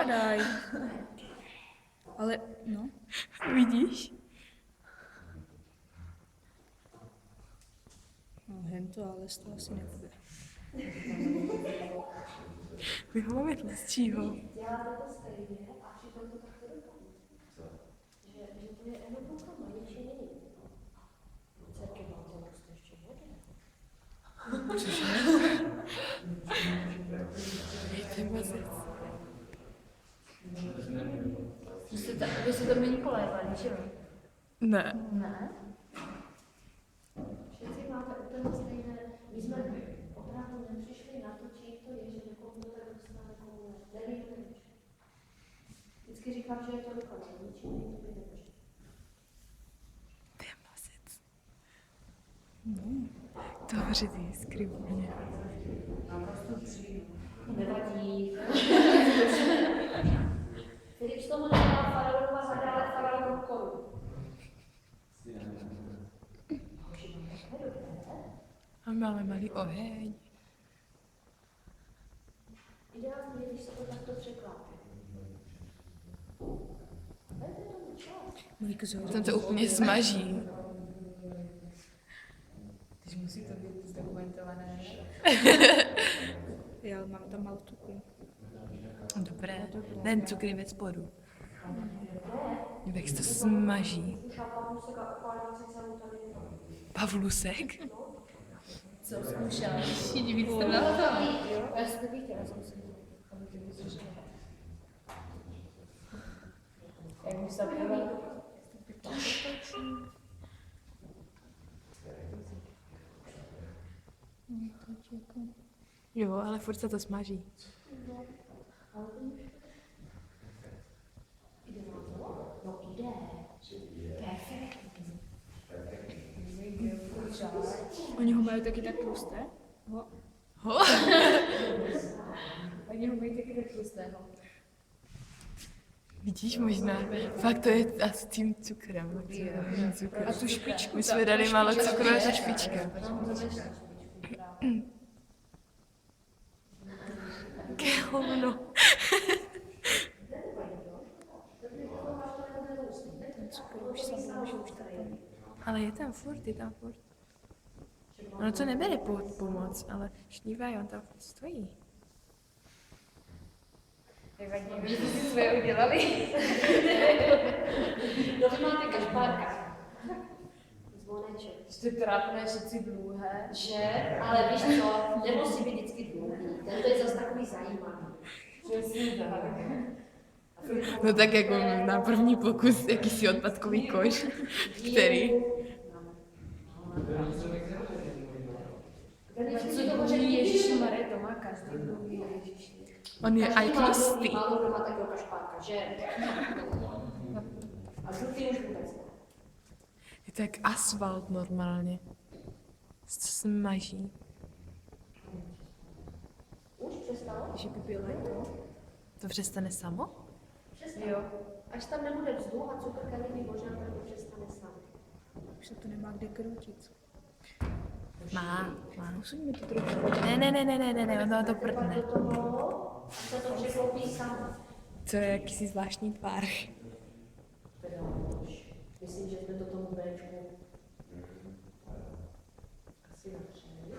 vypadají. Ale, no. Vidíš? No, hento, ale to asi nebude. My ho máme tlustšího. Děláte to stejně a přitom to takto dopadne. Že to je jenom půlka maličiny. Dcerky mám tělo prostě ještě hodně. Dejte mazec. Vy si to méně polévali, že jo? Ne. Ne? Všichni máte úplně stejné. My jsme opravdu nepřišli na to, čím to je, že někomu to tak dostane, komu ne. Nevím, nevíš. Vždycky říkám, že je to dokonce. Ničím jiným to by nevyšlo. To je mazec. To hořitý skrivně. Nevadí. Filip z toho nedá faraonova zadále faraonovou korunu. A máme malý oheň. Ideálně, když se to takto překlápí. Dajte tomu čas. Tam to úplně smaží. Když musí to být zdokumentované. Já mám tam malou cukru. Dobré. Ten cukr je ve spodu. Jak se to smaží. Pavlusek? Co zkoušela? Všichni víc to na to. Já si taky chtěla zkusit. Jak by se bylo? Jo, ale furt se to smaží. Jde na to? No jde. Perfektní. Oni ho mají taky tak tlusté? Ho? Oni ho mají taky tak tlustého. Vidíš možná? Fakt to je asi tím cukrem. A tu špičku. My jsme dali málo cukru a ta špička. Jaké hovno. Ten cukr už se může už tady. Ale je tam furt. Ono to nebere pomoc, ale šnívaj, on tam furt stojí. Nevadí, že si svoje udělali. No vy máte kašpárka. Zvoneček. Jste trápné, všetci dlouhé. Že? Ale víš co, nemusí být vždycky dlouhý. Tento je zase takový zajímavý. Přesně tak. No tak jako na první pokus jakýsi odpadkový koš, který... Co to může Ježišmarja, to má každý dlouhý Ježiši. On je aj tlustý. Málo kdo má takového kašpárka, že? A žlutý už vůbec ne. Je to jak asfalt normálně. Co smaží. Už přestalo? Že by bylo to. To přestane samo? Přestalo. Jo. Až tam nebude vzduch a cukr kalivý, možná to přestane sám. Už se to nemá kde kroutit. Má. Posuňme to trochu. Ne, ono to prdne. Do toho a se to překloupí samo. To je jakýsi zvláštní tvar. Teda už. Myslím, že jsme to tomu Bčku asi natřeli.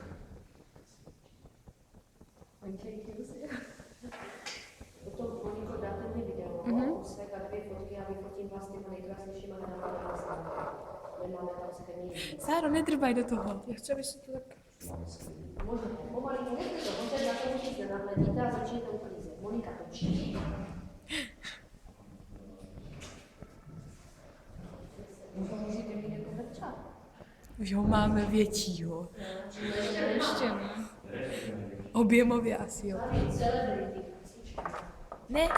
Potom Moniko dáte mi video, Osvek a 2 fotky a vyfotím vás těma nejkrásnějšíma nedáme. Nemáme tam schémy. Sáro, nedrbaj do toho. Já chci, aby se to tak... Možná pomalinku nechte to, protože na to už nenahledíte a začnete uklízet. Monika točí. Můžete mít jako večer. Už ho máme většího. Ještě ne. Objemově asi jo. Celebrity. Ne,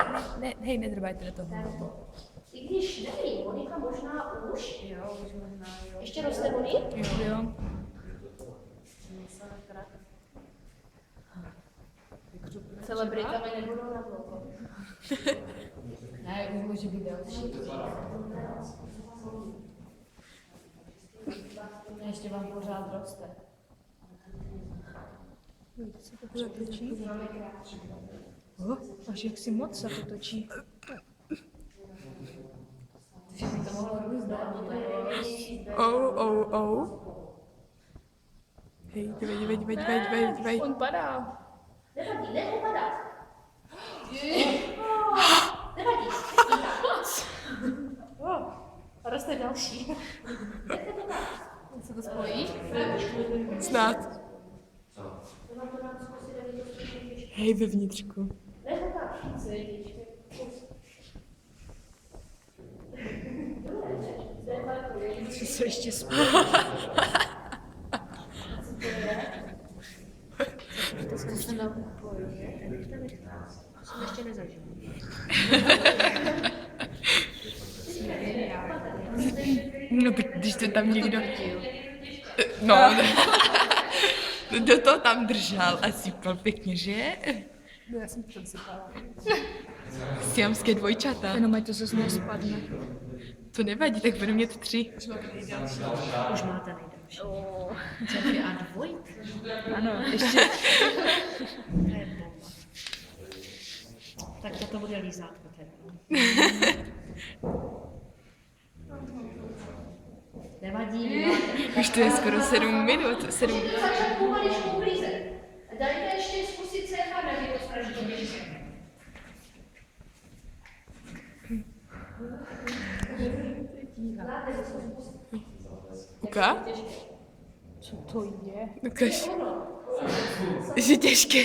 hej, nedrbajte do toho. I když nevím, Monika možná už. Jo, už možná, jo. Ještě roste Monik? Jo. Celebritami nebudou na dlouho. Ne, už může být další. Ještě vám pořád roste. Se to bude točit. Až jak si moc se to točí. Hej, dívej. On padá. Nevadí, ne, upadá. Nevadí. A roste další. Se to spojí? Snad. Hej, vevnitřku. Co se ještě spí? To se naupojuje. Jsem ještě nezažil. No tak když to tam někdo... No, kdo to tam držel a sypal pěkně, že? No, já jsem to sypala. Siamské dvojčata. Jenom ať to zase nespadne. To nevadí, tak budeme mít 3. Už máte nejdelší. Četli a dvojit. Ano, ještě. Tak to bude lízátko teda. Nevadí, Už to je skoro 7 minut. 7. začal pomaličku uklízet. Dajte ještě zkusit céfat, jak je to strašně. Uka? Co to je? Ukaž. Že těžké.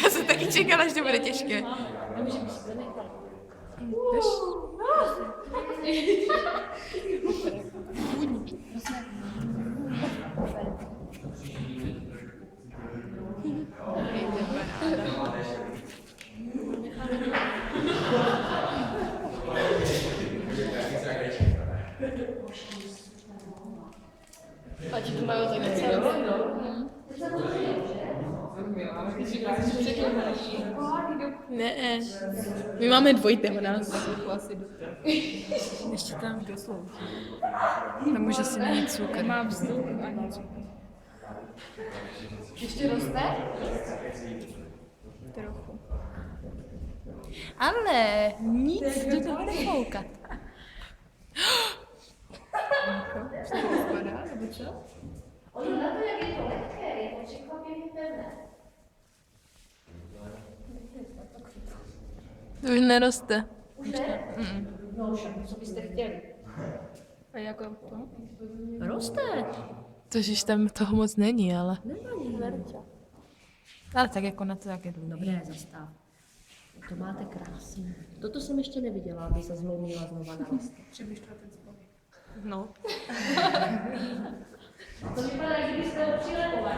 Já jsem taky čekala, že to bude těžké. Víš? Ať to mají tak celé. Ne. My máme dvojité u nás. Ještě tam doslov. Tam už asi není cukr. Nemá vzduch ani cukr. Ještě roste? Trochu. Ale nic do toho nefoukat. Spadá, nebo co? Ono na to, jak je to lehké, je to překvapivě pevné. To už neroste. Už ne? No však, co byste chtěli? A jako to? Roste. Totiž tam toho moc není, ale... Nevadí. Ale tak jako na to, jak je dlouhý. Dobré, zastav. To máte krásně. Toto jsem ještě neviděla, aby se zloumila znova na roste. No. To vypadá, jak kdybyste ho přilepovali.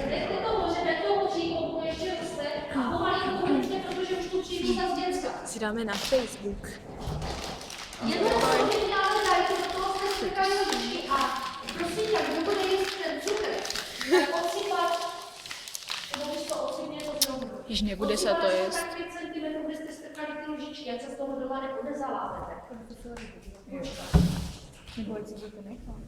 Nechte toho, že ne toho tříkou, ještě roste a pomalinku konečně, protože už tu třídu z děcka. Si dáme na Facebook. Jednou to děláme dajte do toho jste strkali ručky a prosím, tak kdo bude jíst ten cukr, tak odsypat, nebo když to odsypně to znovu. Již nebude se to jíst. Tak 5 cm, kde jste strkali ty lžičky, ať se z toho doma nezalápete. Nebo ať si to nechám.